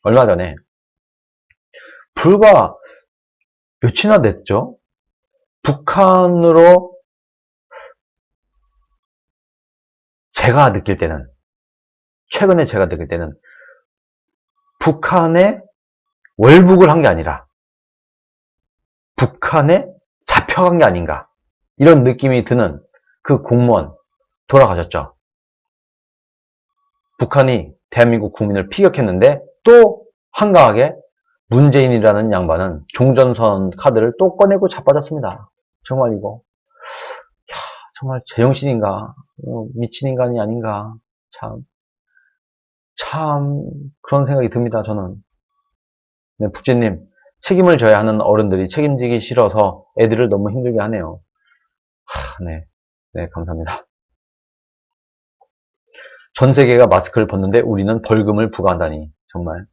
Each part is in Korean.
얼마 전에 불과 며칠이나 됐죠? 북한으로 최근에 제가 느낄 때는 북한에 월북을 한 게 아니라 북한에 잡혀간 게 아닌가, 이런 느낌이 드는 그 공무원 돌아가셨죠. 북한이 대한민국 국민을 피격했는데 또 한가하게 문재인이라는 양반은 종전선 카드를 또 꺼내고 자빠졌습니다. 정말 이거 정말 제정신인가, 미친 인간이 아닌가, 참 그런 생각이 듭니다. 저는. 네, 북진님, 책임을 져야 하는 어른들이 책임지기 싫어서 애들을 너무 힘들게 하네요. 네, 감사합니다. 전 세계가 마스크를 벗는데 우리는 벌금을 부과한다니 정말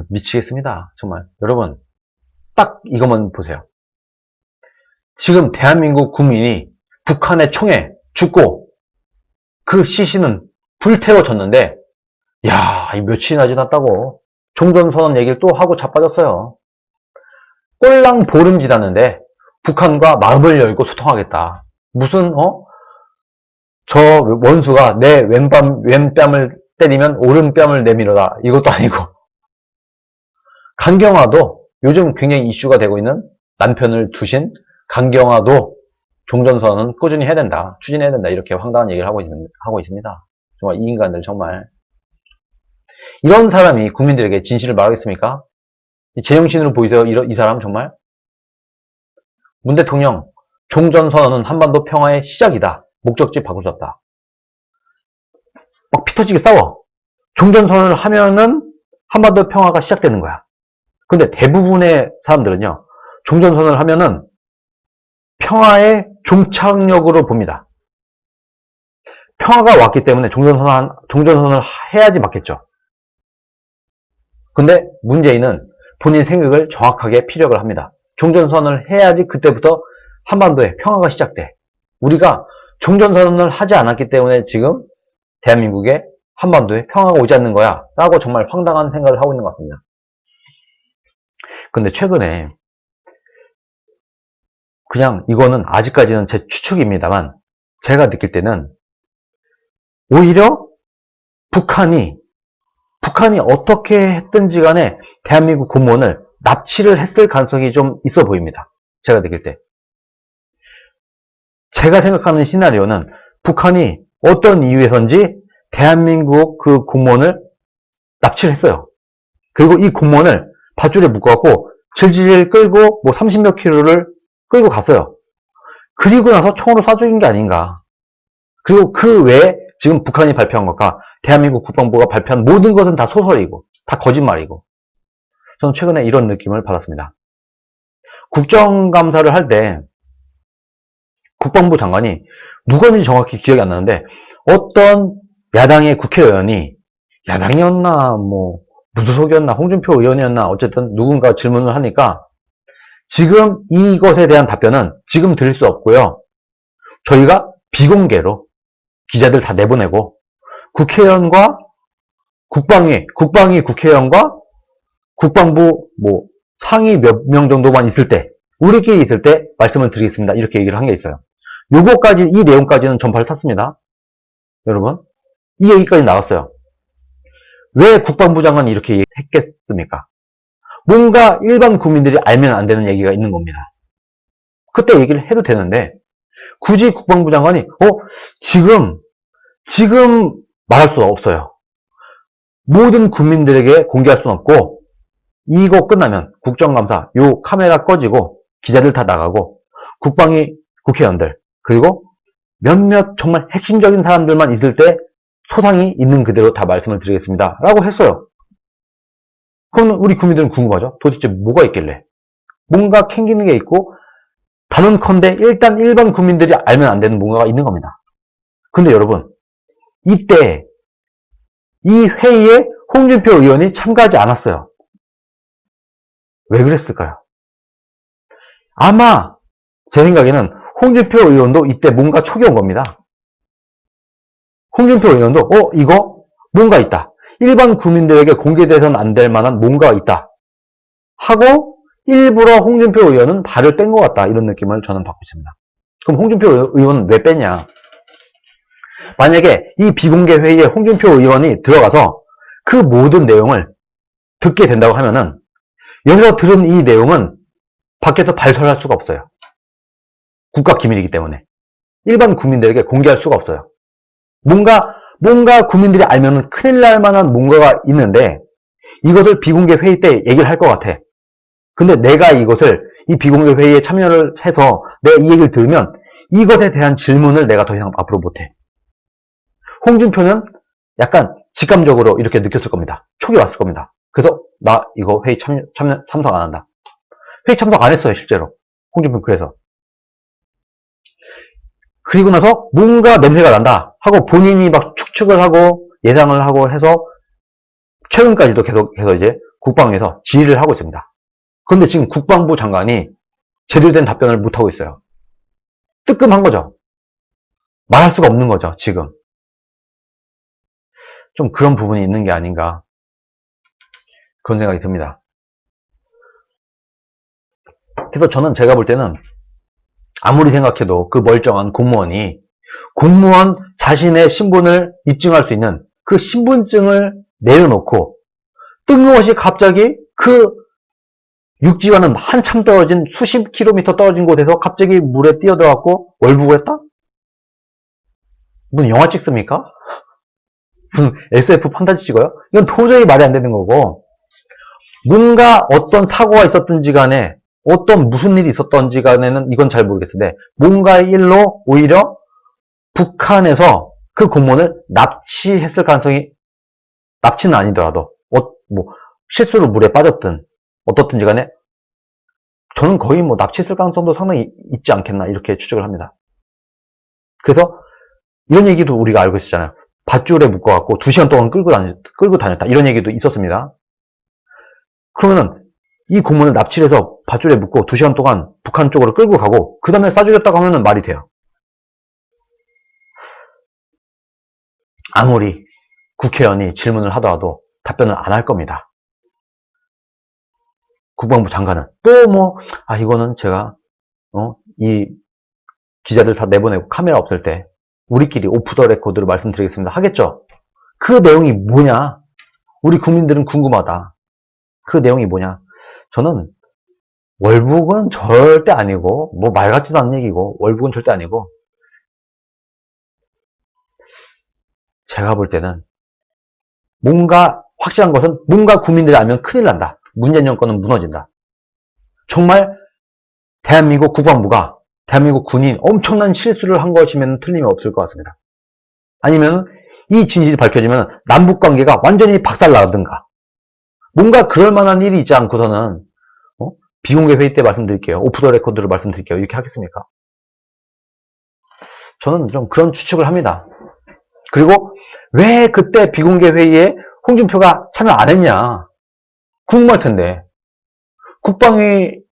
미치겠습니다. 정말. 여러분, 딱 이것만 보세요. 지금 대한민국 국민이 북한의 총에 죽고 그 시신은 불태워졌는데, 야, 며칠이나 지났다고 종전선언 얘기를 또 하고 자빠졌어요. 꼴랑 보름 지났는데 북한과 마음을 열고 소통하겠다. 무슨 저 원수가 내 왼뺨을 때리면 오른뺨을 내밀어라, 이것도 아니고, 강경화도 요즘 굉장히 이슈가 되고 있는 남편을 두신 강경화도 종전선언은 꾸준히 해야 된다, 추진해야 된다, 이렇게 황당한 얘기를 하고 있습니다. 정말 이 인간들 정말. 이런 사람이 국민들에게 진실을 말하겠습니까? 제정신으로 보이세요? 이 사람 정말? 문 대통령, 종전선언은 한반도 평화의 시작이다. 목적지 바꾸셨다. 막 피 터지게 싸워. 종전선언을 하면은 한반도 평화가 시작되는 거야. 근데 대부분의 사람들은요, 종전선언을 하면은 평화의 종착역으로 봅니다. 평화가 왔기 때문에 종전선언을 해야지 맞겠죠. 근데 문재인은 본인 생각을 정확하게 피력을 합니다. 종전선언을 해야지 그때부터 한반도에 평화가 시작돼. 우리가 종전선언을 하지 않았기 때문에 지금 대한민국에 한반도에 평화가 오지 않는 거야 라고 정말 황당한 생각을 하고 있는 것 같습니다. 근데 최근에 그냥 이거는 아직까지는 제 추측입니다만, 제가 느낄 때는 오히려 북한이 어떻게 했든지 간에 대한민국 공무원을 납치를 했을 가능성이 좀 있어 보입니다. 제가 느낄 때. 제가 생각하는 시나리오는 북한이 어떤 이유에선지 대한민국 그 공무원을 납치를 했어요. 그리고 이 공무원을 밧줄에 묶어갖고 질질 끌고 30몇 킬로를 끌고 갔어요. 그리고 나서 총으로 쏴 죽인 게 아닌가. 그리고 그 외에 지금 북한이 발표한 것과 대한민국 국방부가 발표한 모든 것은 다 소설이고 다 거짓말이고, 저는 최근에 이런 느낌을 받았습니다. 국정감사를 할 때 국방부 장관이 누구인지 정확히 기억이 안 나는데, 어떤 야당의 국회의원이, 야당이었나 무소속이었나 홍준표 의원이었나 어쨌든 누군가 질문을 하니까, 지금 이것에 대한 답변은 지금 드릴 수 없고요, 저희가 비공개로 기자들 다 내보내고 국회의원과 국방위 국회의원과 국방부 상위 몇 명 정도만 있을 때, 우리끼리 있을 때 말씀을 드리겠습니다, 이렇게 얘기를 한 게 있어요. 요거까지, 이 내용까지는 전파를 탔습니다. 여러분, 이 얘기까지 나왔어요. 왜 국방부 장관이 이렇게 했겠습니까? 뭔가 일반 국민들이 알면 안 되는 얘기가 있는 겁니다. 그때 얘기를 해도 되는데 굳이 국방부 장관이 지금 말할 수 없어요. 모든 국민들에게 공개할 수는 없고, 이거 끝나면 국정감사 요 카메라 꺼지고 기자들 다 나가고 국방위 국회의원들 그리고 몇몇 정말 핵심적인 사람들만 있을 때 소상히 있는 그대로 다 말씀을 드리겠습니다 라고 했어요. 그럼 우리 국민들은 궁금하죠. 도대체 뭐가 있길래, 뭔가 캥기는 게 있고, 단언컨대 일단 일반 국민들이 알면 안 되는 뭔가가 있는 겁니다. 근데 여러분, 이때 이 회의에 홍준표 의원이 참가하지 않았어요. 왜 그랬을까요? 아마 제 생각에는 홍준표 의원도 이때 뭔가 촉이 온 겁니다. 홍준표 의원도 이거 뭔가 있다. 일반 국민들에게 공개돼서는 안 될 만한 뭔가가 있다 하고 일부러 홍준표 의원은 발을 뺀 것 같다, 이런 느낌을 저는 받고 있습니다. 그럼 홍준표 의원은 왜 뺐냐? 만약에 이 비공개 회의에 홍준표 의원이 들어가서 그 모든 내용을 듣게 된다고 하면은 여기서 들은 이 내용은 밖에서 발설할 수가 없어요. 국가기밀이기 때문에 일반 국민들에게 공개할 수가 없어요. 뭔가 국민들이 알면 큰일 날 만한 뭔가가 있는데 이것을 비공개 회의 때 얘기를 할 것 같아. 근데 내가 이것을 이 비공개 회의에 참여를 해서 내가 이 얘기를 들으면 이것에 대한 질문을 내가 더 이상 앞으로 못해. 홍준표는 약간 직감적으로 이렇게 느꼈을 겁니다. 촉이 왔을 겁니다. 그래서 나 이거 회의 참석 안 한다. 회의 참석 안 했어요, 실제로. 홍준표는 그래서. 그리고 나서 뭔가 냄새가 난다 하고 본인이 막 추측을 하고 예상을 하고 해서 최근까지도 계속해서 이제 국방에서 지휘를 하고 있습니다. 그런데 지금 국방부 장관이 제대로 된 답변을 못하고 있어요. 뜨끔한 거죠. 말할 수가 없는 거죠, 지금. 좀 그런 부분이 있는 게 아닌가, 그런 생각이 듭니다. 그래서 저는 제가 볼 때는 아무리 생각해도 그 멀쩡한 공무원이 공무원 자신의 신분을 입증할 수 있는 그 신분증을 내려놓고 뜬금없이 갑자기 그 육지와는 한참 떨어진 수십 킬로미터 떨어진 곳에서 갑자기 물에 뛰어들어갖고 월북을 했다? 무슨 영화 찍습니까? 무슨 SF 판타지 찍어요? 이건 도저히 말이 안 되는 거고, 뭔가 어떤 사고가 있었든지 간에 어떤 무슨 일이 있었던지 간에는 이건 잘 모르겠는데 뭔가의 일로 오히려 북한에서 그 공무원을 납치했을 가능성이, 납치는 아니더라도 뭐 실수로 물에 빠졌든 어떻든지 간에 저는 거의 뭐 납치했을 가능성도 상당히 있지 않겠나, 이렇게 추측을 합니다. 그래서 이런 얘기도 우리가 알고 있었잖아요. 밧줄에 묶어갖고 2시간 동안 끌고 다녔다, 이런 얘기도 있었습니다. 그러면은 이 공무원을 납치를 해서 밧줄에 묶고 2시간 동안 북한 쪽으로 끌고 가고 그 다음에 쏴죽였다고 하면은 말이 돼요. 아무리 국회의원이 질문을 하더라도 답변을 안 할 겁니다. 국방부 장관은 또 뭐 이거는 제가 이 기자들 다 내보내고 카메라 없을 때 우리끼리 오프 더 레코드로 말씀드리겠습니다 하겠죠. 그 내용이 뭐냐, 우리 국민들은 궁금하다. 그 내용이 뭐냐. 저는 월북은 절대 아니고, 뭐 말 같지도 않은 얘기고, 월북은 절대 아니고, 제가 볼 때는 뭔가 확실한 것은 뭔가 국민들이 알면 큰일 난다. 문재인 정권은 무너진다. 정말 대한민국 국방부가, 대한민국 군이 엄청난 실수를 한 것이면 틀림이 없을 것 같습니다. 아니면 이 진실이 밝혀지면 남북관계가 완전히 박살나든가, 뭔가 그럴 만한 일이 있지 않고서는 비공개 회의 때 말씀드릴게요, 오프 더 레코드로 말씀드릴게요, 이렇게 하겠습니까? 저는 좀 그런 추측을 합니다. 그리고 왜 그때 비공개 회의에 홍준표가 참여 안 했냐, 궁금할 텐데. 국방위에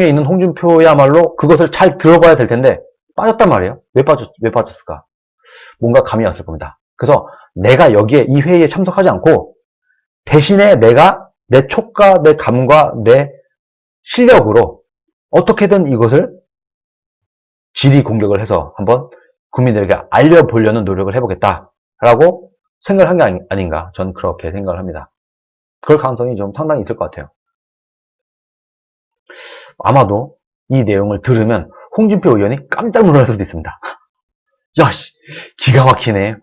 있는 홍준표야말로 그것을 잘 들어봐야 될 텐데 빠졌단 말이에요. 왜 빠졌을까? 뭔가 감이 왔을 겁니다. 그래서 내가 여기에 이 회의에 참석하지 않고 대신에 내가 내 촉과 내 감과 내 실력으로 어떻게든 이것을 질의 공격을 해서 한번 국민들에게 알려보려는 노력을 해보겠다라고 생각을 한 게 아닌가, 전 그렇게 생각을 합니다. 그럴 가능성이 좀 상당히 있을 것 같아요. 아마도 이 내용을 들으면 홍준표 의원이 깜짝 놀랄 수도 있습니다. 야, 기가 막히네.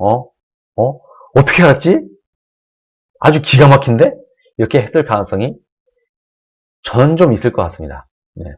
어떻게 알았지? 아주 기가 막힌데? 이렇게 했을 가능성이 저는 좀 있을 것 같습니다. 네.